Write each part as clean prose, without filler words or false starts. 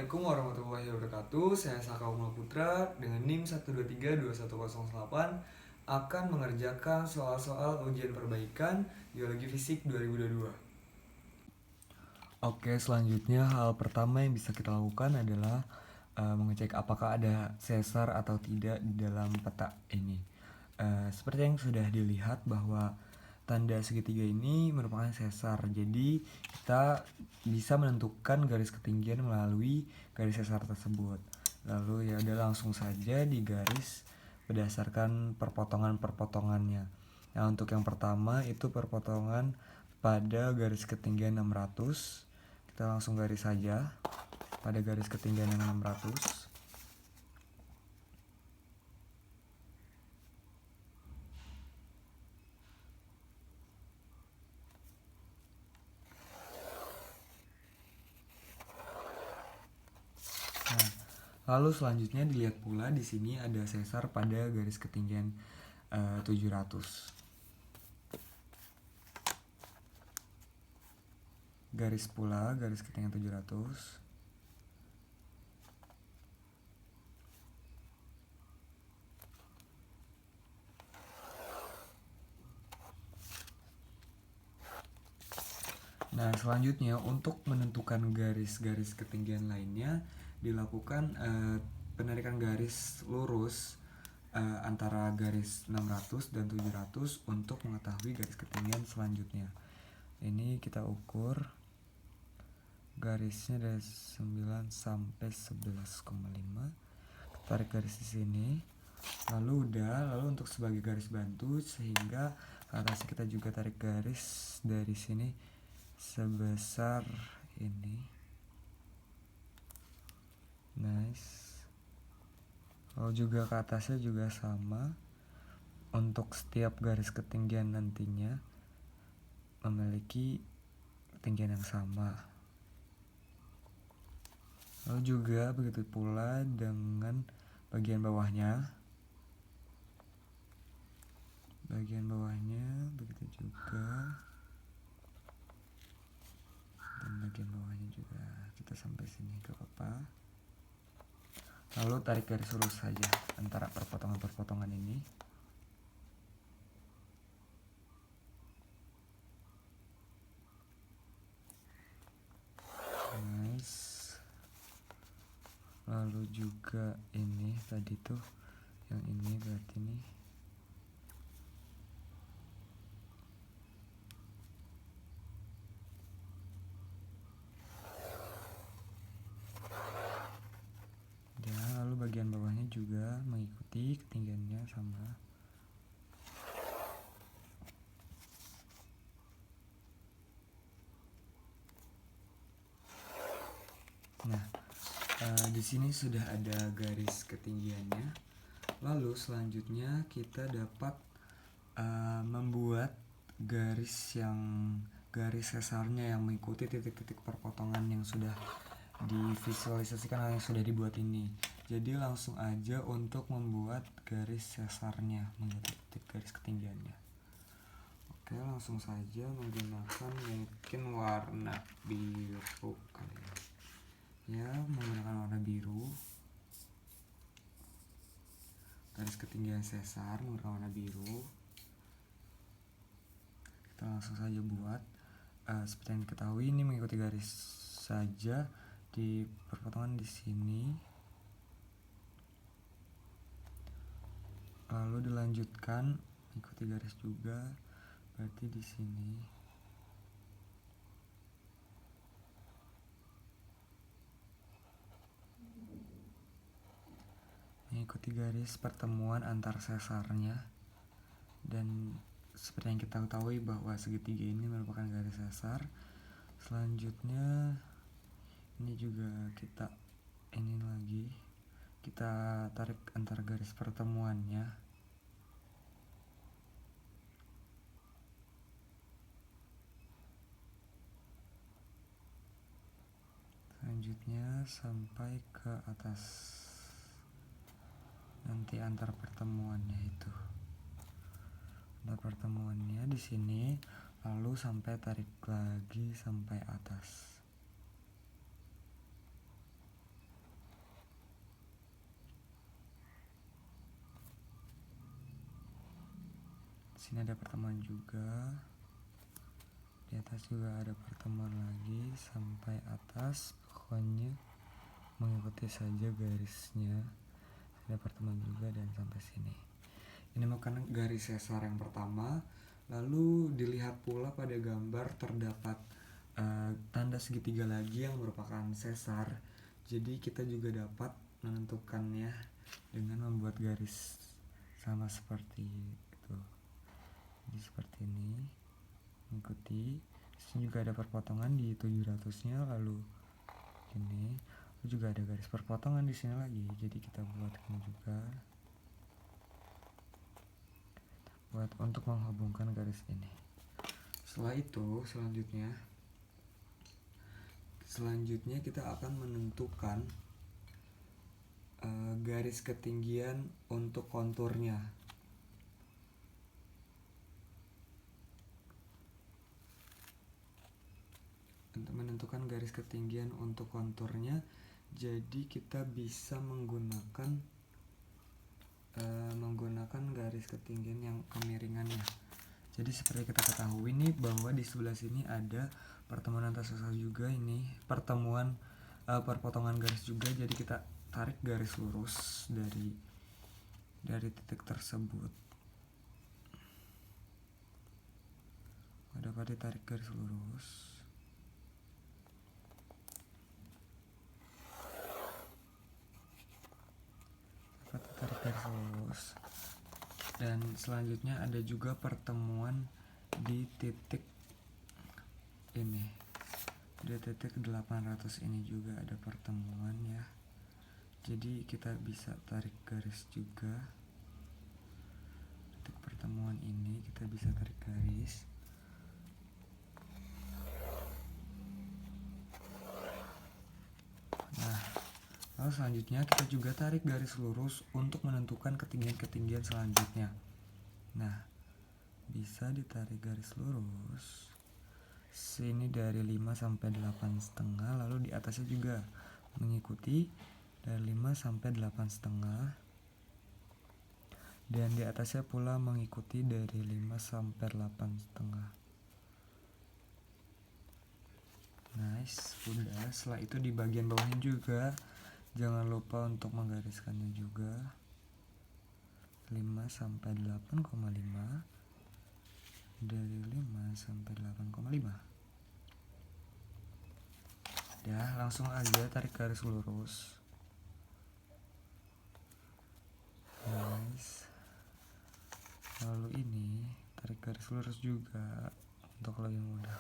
Assalamualaikum warahmatullahi wabarakatuh. Saya Saka Umul Putra dengan NIM 1232108 akan mengerjakan soal-soal ujian perbaikan Biologi Fisik 2022. Oke, selanjutnya hal pertama yang bisa kita lakukan adalah mengecek apakah ada sesar atau tidak di dalam peta ini. Seperti yang sudah dilihat bahwa tanda segitiga ini merupakan sesar. Jadi kita bisa menentukan garis ketinggian melalui garis sesar tersebut. Lalu ya udah langsung saja digaris berdasarkan perpotongan-perpotongannya. Nah, untuk yang pertama itu perpotongan pada garis ketinggian 600. Kita langsung garis saja pada garis ketinggian yang 600. Nah, lalu selanjutnya dilihat pula di sini ada sesar pada garis ketinggian 700. Garis pula garis ketinggian 700. Nah, selanjutnya untuk menentukan garis-garis ketinggian lainnya dilakukan penarikan garis lurus antara garis 600 dan 700 untuk mengetahui garis ketinggian selanjutnya. Ini kita ukur garisnya dari 9 sampai 11,5. Tarik garis di sini. Lalu untuk sebagai garis bantu sehingga atasnya kita juga tarik garis dari sini sebesar ini. Nice. Lalu juga ke atasnya juga sama. Untuk setiap garis ketinggian nantinya memiliki ketinggian yang sama. Lalu juga begitu pula dengan bagian bawahnya. Bagian bawahnya begitu juga. Dan bagian bawahnya juga kita sampai sini ke apa. Lalu tarik garis lurus saja antara perpotongan-perpotongan ini. Nice. Lalu juga ini tadi tuh yang ini berarti nih. Lalu bagian bawahnya juga mengikuti ketinggiannya sama. Nah, di sini sudah ada garis ketinggiannya. Lalu selanjutnya kita dapat membuat garis sesarnya yang mengikuti titik-titik perpotongan yang sudah divisualisasikan yang sudah dibuat ini. Jadi langsung aja untuk membuat garis sesarnya mengikuti titik garis ketinggiannya. Oke, langsung saja menggunakan mungkin warna biru kali ya. Ya, menggunakan warna biru. Garis ketinggian sesar menggunakan warna biru. Kita langsung saja buat. Seperti yang diketahui ini mengikuti garis saja di perpotongan di sini. Lalu dilanjutkan ikuti garis juga berarti di sini. Mengikuti garis pertemuan antar sesarnya, dan seperti yang kita ketahui bahwa segitiga ini merupakan garis sesar. Selanjutnya ini juga kita tarik antar garis pertemuannya. Selanjutnya sampai ke atas. Nanti antar pertemuannya itu. Antar pertemuannya di sini, lalu sampai tarik lagi sampai atas. Sini ada pertemuan juga, di atas juga ada pertemuan lagi sampai atas. Pokoknya mengikuti saja garisnya. Ada pertemuan juga dan sampai sini. Ini merupakan garis sesar yang pertama. Lalu dilihat pula pada gambar terdapat tanda segitiga lagi yang merupakan sesar. Jadi kita juga dapat menentukannya dengan membuat garis sama seperti itu. Jadi seperti ini, mengikuti. Di sini juga ada perpotongan di 700-nya, lalu ini juga ada garis perpotongan di sini lagi. Jadi kita buat ini juga buat untuk menghubungkan garis ini. Setelah itu selanjutnya kita akan menentukan garis ketinggian untuk konturnya. Untuk menentukan garis ketinggian untuk konturnya, jadi kita bisa menggunakan garis ketinggian yang kemiringannya. Jadi seperti kita ketahui nih bahwa di sebelah sini ada pertemuan antar sesar juga, ini pertemuan perpotongan garis juga. Jadi kita tarik garis lurus dari titik tersebut. Dapat ditarik garis lurus. Dan selanjutnya ada juga pertemuan di titik ini, di titik 800 ini juga ada pertemuan ya. Jadi kita bisa tarik garis juga. Titik pertemuan ini kita bisa tarik garis. Nah, lalu selanjutnya kita juga tarik garis lurus untuk menentukan ketinggian-ketinggian selanjutnya. Nah, bisa ditarik garis lurus sini dari 5 sampai 8,5, lalu di atasnya juga mengikuti dari 5 sampai 8,5, dan di atasnya pula mengikuti dari 5 sampai 8,5. Nice, udah. Setelah itu di bagian bawahnya juga jangan lupa untuk menggariskannya juga. 5 sampai 8,5, dari 5 sampai 8,5. Udah, langsung aja tarik garis lurus. Nice. Lalu ini tarik garis lurus juga untuk lebih mudah.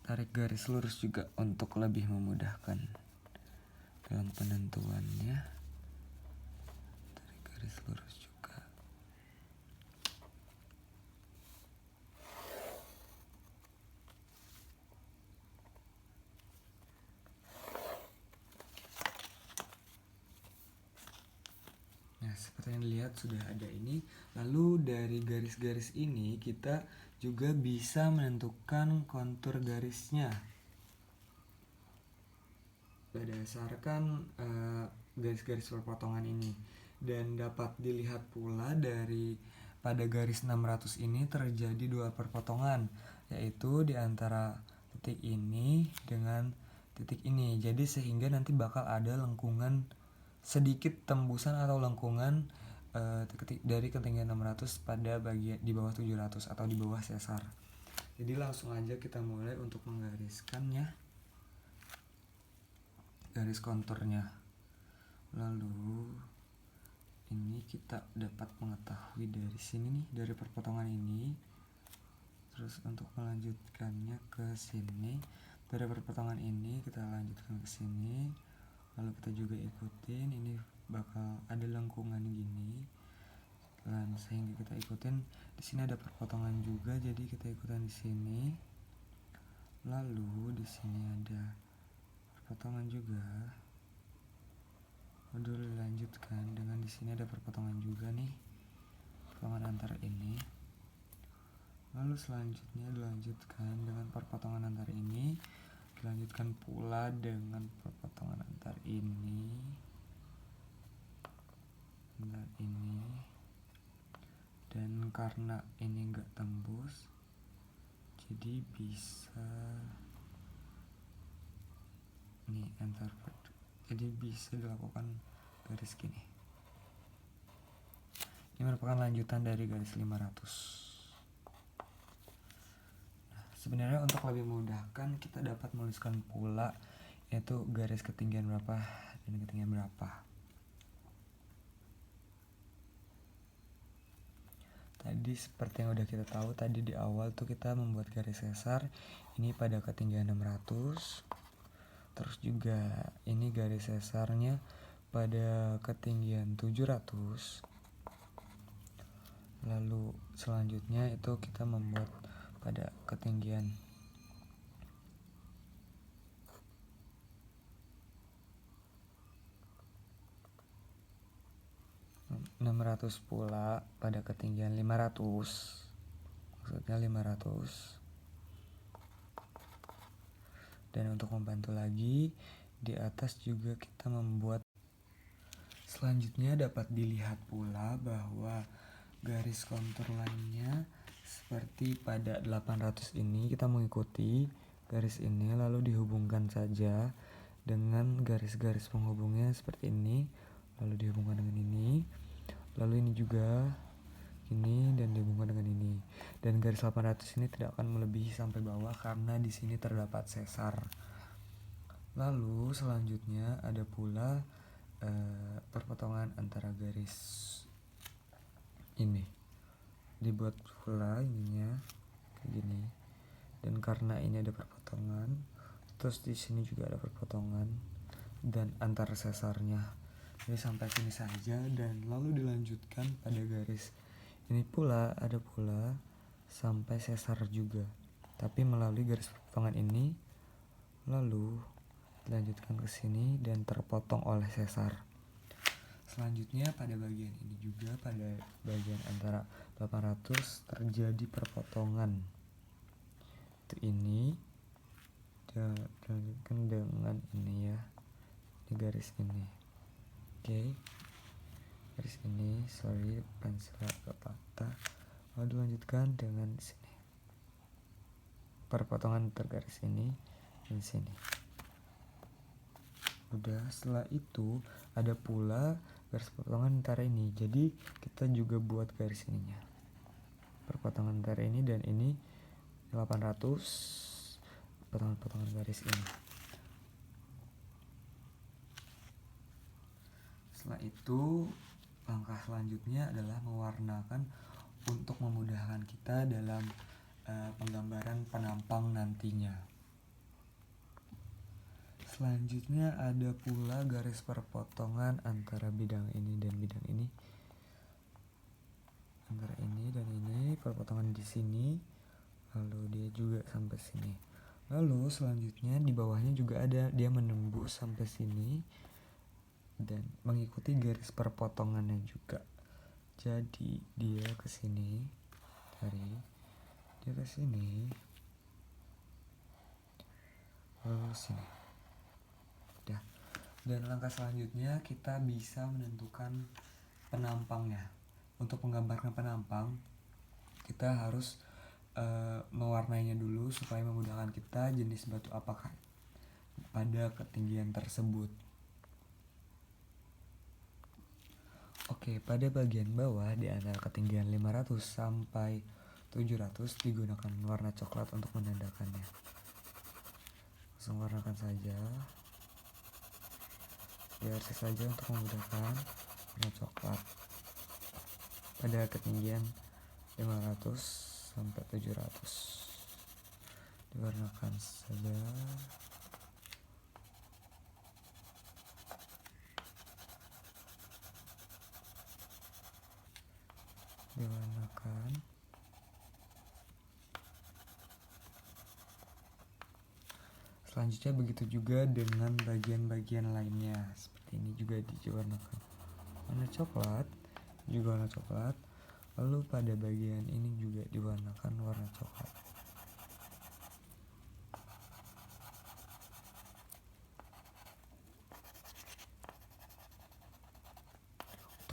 Tarik garis lurus juga untuk lebih memudahkan dalam penentuannya. Tarik garis lurus juga. Nah, seperti yang dilihat sudah ada ini. Lalu dari garis-garis ini kita juga bisa menentukan kontur garisnya berdasarkan garis-garis perpotongan ini. Dan dapat dilihat pula dari pada garis 600 ini terjadi dua perpotongan, yaitu di antara titik ini dengan titik ini. Jadi sehingga nanti bakal ada lengkungan sedikit tembusan atau lengkungan dari ketinggian 600 pada bagian di bawah 700 atau di bawah sesar. Jadi langsung aja kita mulai untuk menggariskannya, garis konturnya. Lalu ini kita dapat mengetahui dari sini nih, dari perpotongan ini. Terus untuk melanjutkannya ke sini, dari perpotongan ini kita lanjutkan ke sini. Lalu kita juga ikutin, ini bakal ada lengkungan gini. Dan sehingga kita ikutin, di sini ada perpotongan juga, jadi kita ikutan di sini. Lalu di sini ada perpotongan juga. Lalu dilanjutkan dengan di sini ada perpotongan juga nih, perpotongan antara ini. Lalu selanjutnya dilanjutkan dengan perpotongan antara ini, dilanjutkan pula dengan perpotongan antar ini. Bentar, ini. Dan karena ini enggak tembus, jadi bisa nih enter. Jadi bisa dilakukan garis gini. Ini merupakan lanjutan dari garis 500. Sebenarnya untuk lebih memudahkan kita dapat menuliskan pula yaitu garis ketinggian berapa dan ketinggian berapa. Tadi seperti yang udah kita tahu tadi di awal tuh kita membuat garis sesar ini pada ketinggian 600. Terus juga ini garis sesarnya pada ketinggian 700. Lalu selanjutnya itu kita membuat pada ketinggian 600 pula pada ketinggian 500. Maksudnya 500. Dan untuk membantu lagi di atas juga kita membuat. Selanjutnya dapat dilihat pula bahwa garis kontur lainnya seperti pada 800 ini kita mengikuti garis ini lalu dihubungkan saja dengan garis-garis penghubungnya seperti ini, lalu dihubungkan dengan ini, lalu ini juga ini dan dihubungkan dengan ini. Dan garis 800 ini tidak akan melebihi sampai bawah karena di sini terdapat sesar. Lalu selanjutnya ada pula perpotongan antara garis ini. Dibuat pula ininya kayak gini. Dan karena ini ada perpotongan, terus di sini juga ada perpotongan dan antar sesarnya. Jadi sampai sini saja dan lalu dilanjutkan pada garis ini pula ada pula sampai sesar juga. Tapi melalui garis perpotongan ini lalu dilanjutkan ke sini dan terpotong oleh sesar. Selanjutnya pada bagian ini juga pada bagian antara 800 terjadi perpotongan. Itu ini dilanjutkan dengan ini ya. Di garis ini. Oke. Garis ini, sorry pensil agak patah. Lalu dilanjutkan dengan sini. Perpotongan tergaris ini dan sini. Udah, setelah itu ada pula garis perpotongan antara ini. Jadi kita juga buat garis ininya. Perpotongan antara ini dan ini 800 potongan garis ini. Setelah itu langkah selanjutnya adalah mewarnakan untuk memudahkan kita dalam penggambaran penampang nantinya. Selanjutnya ada pula garis perpotongan antara bidang ini dan bidang ini. Antara ini dan ini perpotongan di sini. Lalu dia juga sampai sini. Lalu selanjutnya di bawahnya juga ada dia menembus sampai sini dan mengikuti garis perpotongannya juga. Jadi dia ke sini, dia ke sini, lalu sini. Udah. Dan langkah selanjutnya kita bisa menentukan penampangnya. Untuk menggambarkan penampang, kita harus mewarnainya dulu supaya memudahkan kita jenis batu apakah pada ketinggian tersebut. Oke, pada bagian bawah di antara ketinggian 500 sampai 700 digunakan warna coklat untuk menandakannya. Langsung warnakan saja. Biar saja untuk memudahkan warna coklat pada ketinggian 500 sampai 700 diwarnakan saja. Diwarnakan. Selanjutnya begitu juga dengan bagian-bagian lainnya. Seperti ini juga diwarnakan warna coklat, juga warna coklat. Lalu pada bagian ini juga diwarnakan warna coklat.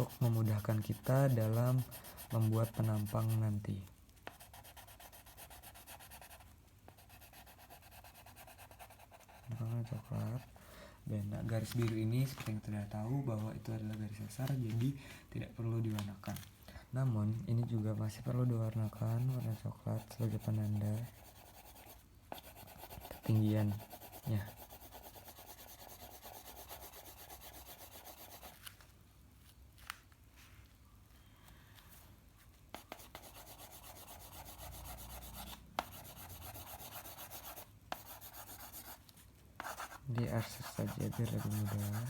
untuk memudahkan kita dalam membuat penampang nanti. Warna coklat. Dan garis biru ini seperti yang kita tahu bahwa itu adalah garis sesar, jadi tidak perlu diwarnakan. Namun ini juga masih perlu diwarnakan warna coklat sebagai penanda ketinggiannya. Diarsir saja biar lebih mudah.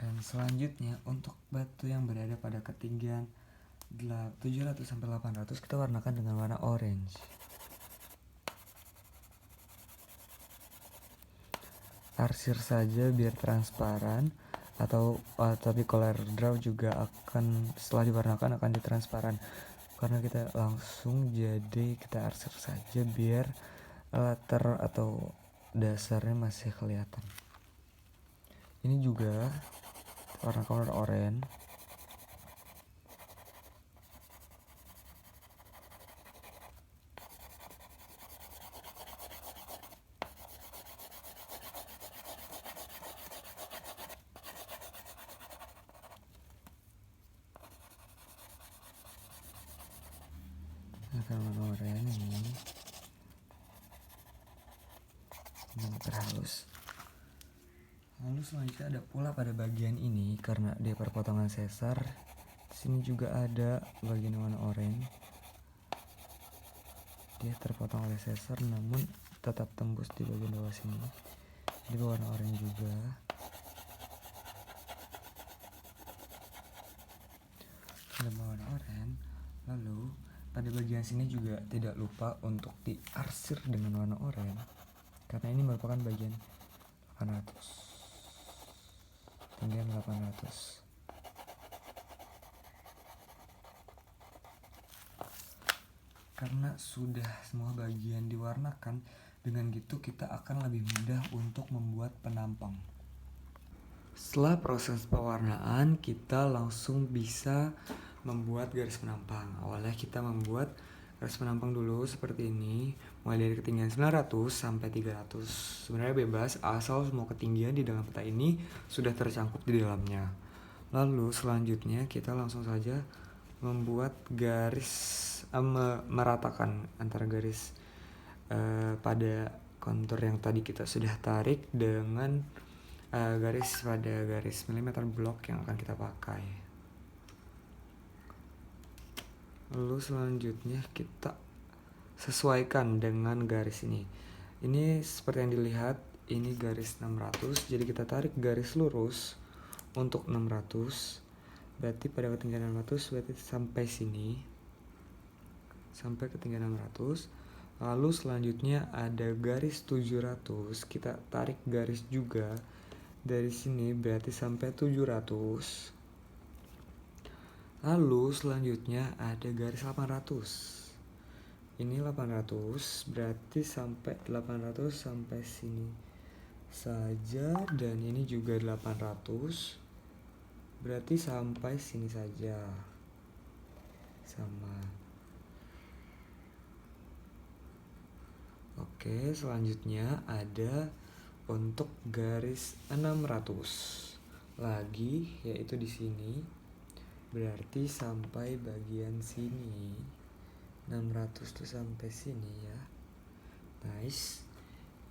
Dan selanjutnya untuk batu yang berada pada ketinggian 700 sampai 800 kita warnakan dengan warna orange. Arsir saja biar transparan, tapi color draw juga akan setelah diwarnakan akan ditransparan. Karena kita langsung jadi kita arsir saja biar latar atau dasarnya masih kelihatan. Ini juga warna color oranye. Warna oranye ini terhalus. Lalu selanjutnya ada pula pada bagian ini karena dia perpotongan sesar. Sini juga ada bagian warna oranye. Dia terpotong oleh sesar namun tetap tembus di bagian bawah sini. Jadi warna oranye juga. Ada warna oranye. Lalu pada bagian sini juga tidak lupa untuk diarsir dengan warna oranye karena ini merupakan bagian 800. Ketinggian 800. Karena sudah semua bagian diwarnakan, dengan gitu kita akan lebih mudah untuk membuat penampang. Setelah proses pewarnaan, kita langsung bisa membuat garis penampang. Awalnya kita membuat garis penampang dulu seperti ini, mulai dari ketinggian 900 sampai 300. Sebenarnya bebas asal semua ketinggian di dalam peta ini sudah tercangkup di dalamnya. Lalu selanjutnya kita langsung saja membuat garis, meratakan antara garis pada kontur yang tadi kita sudah tarik dengan garis pada garis milimeter blok yang akan kita pakai. Lalu selanjutnya kita sesuaikan dengan garis ini. Ini seperti yang dilihat, ini garis 600, jadi kita tarik garis lurus untuk 600. Berarti pada ketinggian 600 berarti sampai sini, sampai ketinggian 600. Lalu selanjutnya ada garis 700, kita tarik garis juga dari sini berarti sampai 700. Lalu selanjutnya ada garis 800. Ini 800 berarti sampai 800 sampai sini saja, dan ini juga 800 berarti sampai sini saja. Sama. Oke, selanjutnya ada untuk garis 600 lagi, yaitu di sini. Berarti sampai bagian sini. 600 tuh sampai sini ya. Nice.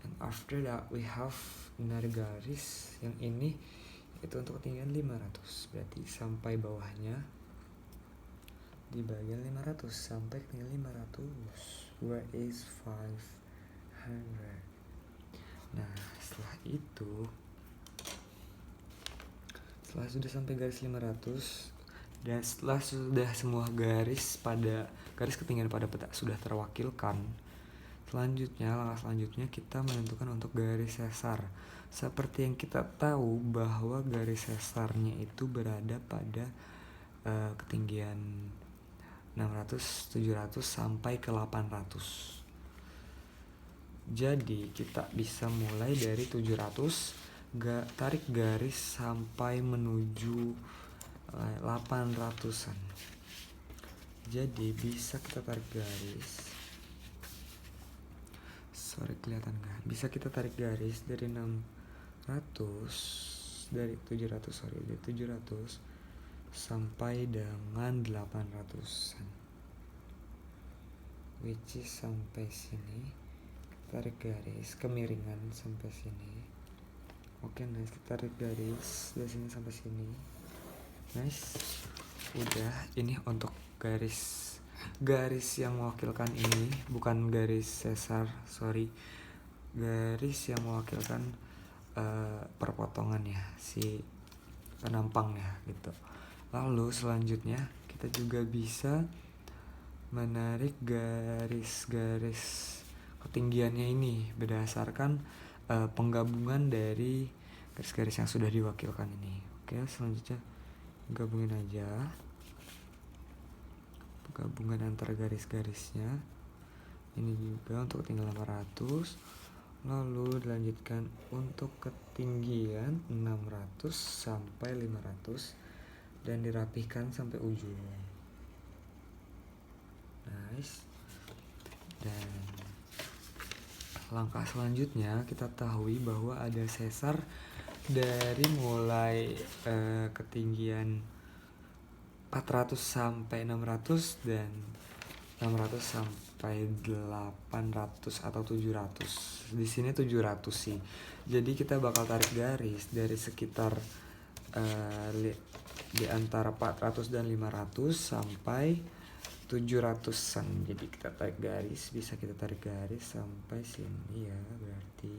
And after that we have another garis yang ini itu untuk ketinggian 500. Berarti sampai bawahnya di bagian 500 sampai ketinggian 500. Where is 5? Nah, setelah itu, setelah sudah sampai garis 500 dan setelah sudah semua garis ketinggian pada peta sudah terwakilkan, langkah selanjutnya kita menentukan untuk garis sesar. Seperti yang kita tahu bahwa garis sesarnya itu berada pada ketinggian 600, 700 sampai ke 800. Jadi kita bisa mulai dari 700, tarik garis sampai menuju 800-an. Jadi bisa kita tarik garis. Kelihatan nggak? Bisa kita tarik garis dari 700 sampai dengan 800-an. Which is sampai sini. Tarik garis kemiringan sampai sini. Oke, nice. Kita tarik garis dari sini sampai sini. Nice. Udah, ini untuk garis yang mewakilkan ini, bukan garis sesar, garis yang mewakilkan perpotongannya, si penampangnya gitu. Lalu selanjutnya kita juga bisa menarik garis-garis ketinggiannya ini berdasarkan penggabungan dari garis-garis yang sudah diwakilkan ini. Oke, selanjutnya gabungin aja gabungan antara garis-garisnya. Ini juga untuk ketinggian 800. Lalu dilanjutkan untuk ketinggian 600 sampai 500 dan dirapihkan sampai ujung. Nice. Dan langkah selanjutnya kita tahu bahwa ada sesar dari mulai ketinggian 400 sampai 600 dan 600 sampai 800 atau 700. Di sini 700 sih. Jadi kita bakal tarik garis dari sekitar di antara 400 dan 500 sampai 700-an. Jadi kita tarik garis, bisa kita tarik garis sampai sini ya, berarti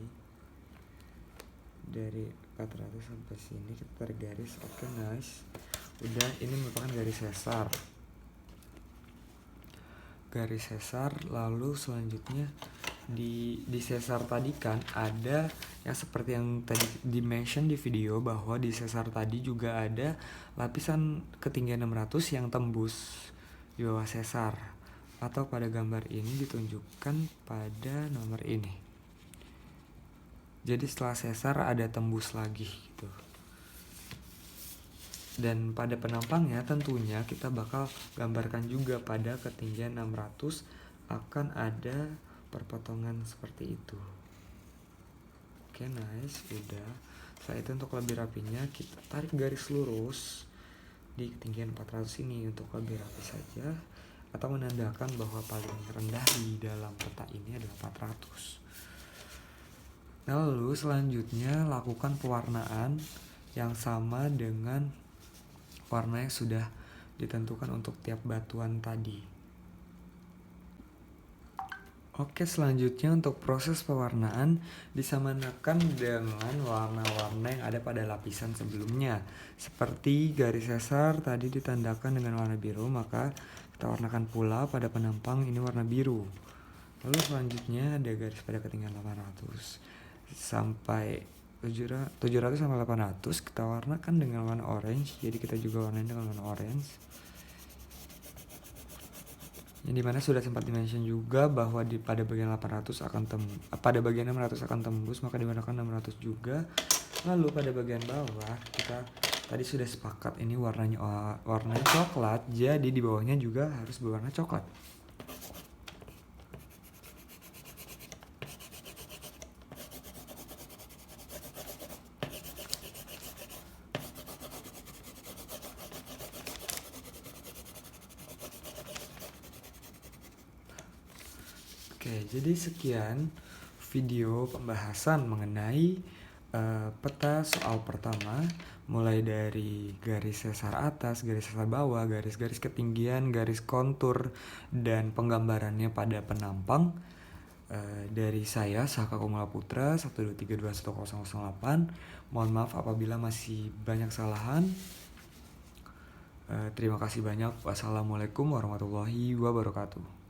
dari 400 sampai sini kita tarik garis. Oke, nice. Udah, ini merupakan garis sesar. Lalu selanjutnya di sesar tadi kan ada yang seperti yang tadi di-mention di video, bahwa di sesar tadi juga ada lapisan ketinggian 600 yang tembus di bawah sesar, atau pada gambar ini ditunjukkan pada nomor ini. Jadi setelah sesar ada tembus lagi gitu. Dan pada penampangnya tentunya kita bakal gambarkan juga pada ketinggian 600 akan ada perpotongan seperti itu. Oke, nice. Udah. Setelah itu untuk lebih rapinya kita tarik garis lurus di ketinggian 400 ini untuk lebih rapi saja, atau menandakan bahwa paling rendah di dalam peta ini adalah 400. Lalu selanjutnya lakukan pewarnaan yang sama dengan warna yang sudah ditentukan untuk tiap batuan tadi. Oke, selanjutnya untuk proses pewarnaan disamakan dengan warna-warna yang ada pada lapisan sebelumnya. Seperti garis sesar tadi ditandakan dengan warna biru, maka kita warnakan pula pada penampang ini warna biru. Lalu selanjutnya ada garis pada ketinggian 800 sampai 700 sampai 800 kita warnakan dengan warna orange. Jadi kita juga warnain dengan warna orange, yang dimana sudah sempat dimention juga bahwa pada bagian 800 pada bagian 600 akan tembus, maka diwarnakan 600 juga. Lalu pada bagian bawah kita tadi sudah sepakat ini warnanya coklat, jadi di bawahnya juga harus berwarna coklat. Oke, jadi sekian video pembahasan mengenai peta soal pertama, mulai dari garis sesar atas, garis sesar bawah, garis-garis ketinggian, garis kontur, dan penggambarannya pada penampang. Dari saya Saka Komala Putra 123210008. Mohon maaf apabila masih banyak kesalahan. Terima kasih banyak. Wassalamualaikum warahmatullahi wabarakatuh.